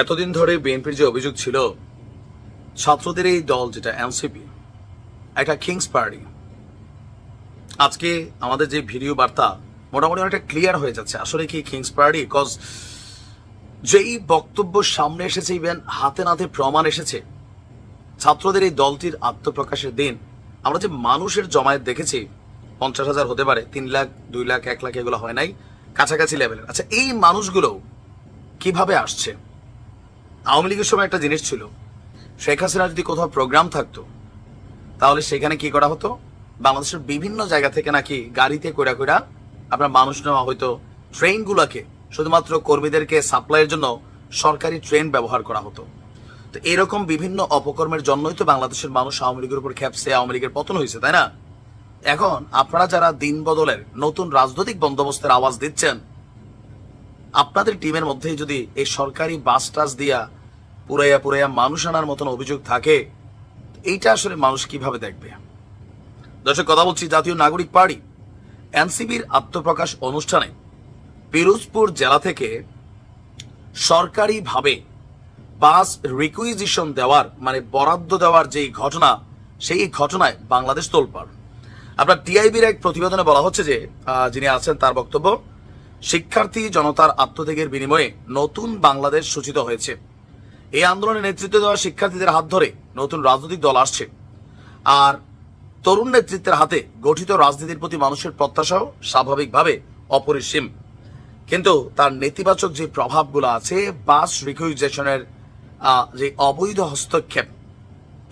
এতদিন ধরে বিএনপির যে অভিযোগ ছিল, ছাত্রদের এই দল যেটা এনসিপি একটা কিংস পার্টি, আজকে আমাদের যে ভিডিও বার্তা মোটামুটি অনেকটা ক্লিয়ার হয়ে যাচ্ছে আসলে কি কিংস পার্টি। কজ যেই বক্তব্য সামনে এসেছে, ইভেন হাতে নাতে প্রমাণ এসেছে, ছাত্রদের এই দলটির আত্মপ্রকাশের দিন আমরা যে মানুষের জমায়েত দেখেছি 50,000 হতে পারে, 3 লাখ 2 লাখ 1 লাখ এগুলো হয় নাই, কাছাকাছি লেভেলের। আচ্ছা, এই মানুষগুলো কিভাবে আসছে? আওয়ামী লীগের সময় একটা জিনিস ছিল, শেখ হাসিনা যদি কোথাও প্রোগ্রাম থাকতো তাহলে সেখানে কি করা হতো, বাংলাদেশের বিভিন্ন জায়গা থেকে নাকি গাড়িতে কইরা কইরা আপনার মানুষ নেওয়া হয়তো, ট্রেনগুলোকে শুধুমাত্র কর্মীদেরকে সাপ্লাইয়ের জন্য সরকারি ট্রেন ব্যবহার করা হতো। তো এরকম বিভিন্ন অপকর্মের জন্যই তো বাংলাদেশের মানুষ আওয়ামী লীগের উপর খেপছে, আওয়ামী লীগের পতন হয়েছে, তাই না? এখন আপনারা যারা দিন বদলের নতুন রাজনৈতিক বন্দোবস্তের আওয়াজ দিচ্ছেন, আপনাদের টিমের মধ্যেই যদি এই সরকারি বাস টাস দিয়া পুরাইয়া পুরাইয়া মানুষ আনার মতন অভিযোগ থাকে, এইটা আসলে মানুষ কিভাবে দেখবে? দর্শক, কথা বলছি জাতীয় নাগরিক পার্টি এনসিপির আত্মপ্রকাশ অনুষ্ঠানে পিরোজপুর জেলা থেকে সরকারিভাবে বাস রিকুইজিশন দেওয়ার মানে বরাদ্দ দেওয়ার যে ঘটনা, সেই ঘটনায় বাংলাদেশ তোলপাড়। আপনার টিআইবির এক প্রতিবেদনে বলা হচ্ছে যে যিনি আছেন তার বক্তব্য, শিক্ষার্থী জনতার আত্মত্যাগের বিনিময়ে নতুন বাংলাদেশ সূচিত হয়েছে। এই আন্দোলনে নেতৃত্ব দেওয়া শিক্ষার্থীদের হাত ধরে নতুন রাজনৈতিক দল আসছে, আর তরুণ নেতৃত্বের হাতে গঠিত রাজনীতির প্রতি মানুষের প্রত্যাশাও স্বাভাবিকভাবে অপরিসীম। কিন্তু তার নেতিবাচক যে প্রভাবগুলো আছে, বাস রিকুইজিশনের যে অবৈধ হস্তক্ষেপ,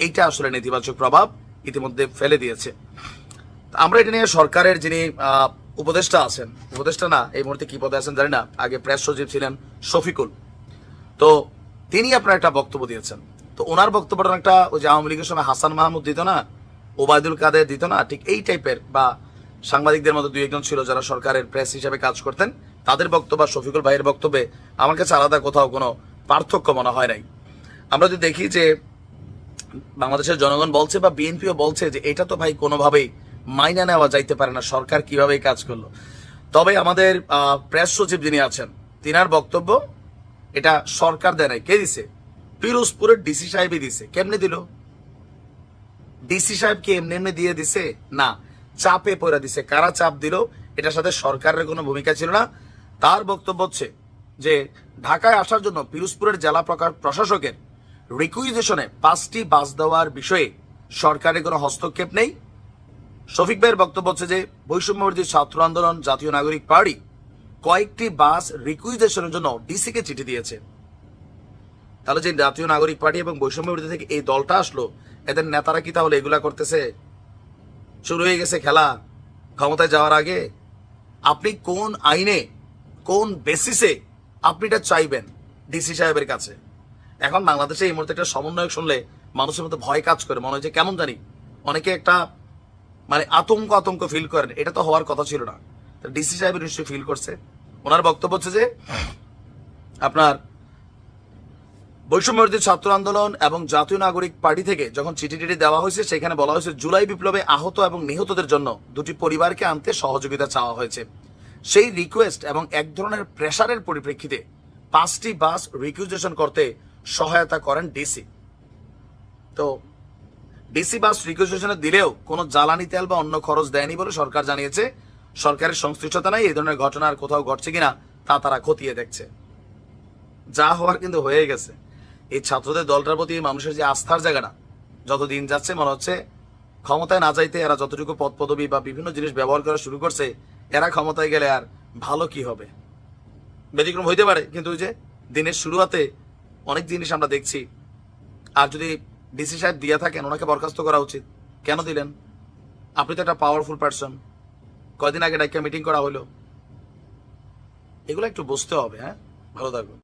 এইটা আসলে নেতিবাচক প্রভাব ইতিমধ্যে ফেলে দিয়েছে। আমরা এটা নিয়ে সরকারের যিনি উপদেষ্টা আছেন, উপদেষ্টা না এই মুহূর্তে কি পদে আছেন জানি না, আগে প্রেস সচিব ছিলেন শফিকুল, তো তিনি আপনার একটা বক্তব্য দিয়েছেন। তো ওনার বক্তব্যটা একটা ওই যে আওয়ামী লীগের সময় হাসান মাহমুদ দিত না, ওবায়দুল কাদের দিত না, ঠিক এই টাইপের, বা সাংবাদিকদের মধ্যে 2-1 ছিল যারা সরকারের প্রেস হিসেবে কাজ করতেন, তাদের বক্তব্য শফিকুল ভাইয়ের বক্তব্যে আমার কাছে আলাদা কোথাও কোনো পার্থক্য মনে হয় নাই। আমরা যদি দেখি যে বাংলাদেশের জনগণ বলছে বা বিএনপিও বলছে যে এটা তো ভাই কোনোভাবেই মাইনা নেওয়া যাইতে পারে না, সরকার কিভাবে কাজ করলো। তবে আমাদের প্রেস সচিব যিনি আছেন, তিনার বক্তব্য এটা সরকার দেয় নাই, কে দিছে? পিরোজপুরের ডিসি সাহেবই দিছে। কেমনে দিল? ডিসি সাহেবকে এমনি এমনি দিয়ে দিছে না, চাপে পড়ে দিছে। কারা চাপ দিল? এটার সাথে সরকারের কোনো ভূমিকা ছিল না। তার বক্তব্য হচ্ছে যে ঢাকায় আসার জন্য পিরোজপুরের জেলা প্রশাসকের রিকুইজিশনে 5টি বাস দেওয়ার বিষয়ে সরকারের কোনো হস্তক্ষেপ নেই। শফিক ভাইয়ের বক্তব্য হচ্ছে যে বৈষম্যবিরোধী ছাত্র আন্দোলন জাতীয় নাগরিক পার্টি কয়েকটি বাস রিকুইজিশনের জন্য ডিসিকে চিঠি দিয়েছে। তাহলে যে জাতীয় নাগরিক পার্টি এবং বৈষম্যবিরোধী থেকে এই দলটা আসলো, এদের নেতারা কি তাহলে এগুলা করতেছে? শুরু হয়ে গেছে খেলা ক্ষমতায় যাওয়ার আগে। আপনি কোন আইনে, কোন বেসিসে আপনি এটা চাইবেন ডিসি সাহেবের কাছে? এখন বাংলাদেশে এই মুহূর্তে একটা সমন্বয়ক শুনলে মানুষের মধ্যে ভয় কাজ করে, মনে হয় যে কেমন জানি, অনেকে একটা মানে আতঙ্ক ফিল করেন। এটা তো হওয়ার কথা ছিল না। ডিসি সাহেবের নিশ্চয়ই ফিল করছে। ওনার বক্তব্য হচ্ছে যে আপনার বৈষম্যবিরোধী ছাত্র আন্দোলন এবং জাতীয় নাগরিক পার্টি থেকে যখন চিঠি দেওয়া হয়েছে, সেখানে বলা হয়েছে জুলাই বিপ্লবে আহত এবং নিহতদের জন্য 2টি পরিবারকে আনতে সহযোগিতা চাওয়া হয়েছে। সেই রিকোয়েস্ট এবং এক ধরনের প্রেসারের পরিপ্রেক্ষিতে 5টি বাস রিকুইজিশন করতে সহায়তা করেন ডিসি। তো ডিসি বাস রিকুইজিশনে দিলেও কোনো জ্বালানি তেল বা অন্য খরচ দেয়নি বলে সরকার জানিয়েছে। সরকারের সংশ্লিষ্টতা নাই, এই ধরনের ঘটনা আর কোথাও ঘটছে কিনা তা তারা খতিয়ে দেখছে। যা হওয়ার কিন্তু হয়ে গেছে। এই ছাত্রদের দলটার প্রতি মানুষের যে আস্থার জায়গাটা যত দিন যাচ্ছে, মনে হচ্ছে ক্ষমতায় না যাইতে এরা যতটুকু পদ পদবি বা বিভিন্ন জিনিস ব্যবহার করা শুরু করছে, এরা ক্ষমতায় গেলে আর ভালো কি হবে? ব্যতিক্রম হইতে পারে, কিন্তু ওই যে দিনের শুরুতে অনেক জিনিস আমরা দেখছি। আর যদি ডিসি সাহেব দিয়া থাকেন, ওনাকে বরখাস্ত করা উচিত। কেন দিলেন? আপনি তো একটা পাওয়ারফুল পারসন। কয়দিন আগে ডাইকা মিটিং করা হলো, এগুলো একটু বুঝতে হবে। হ্যাঁ, ভালো থাকবেন।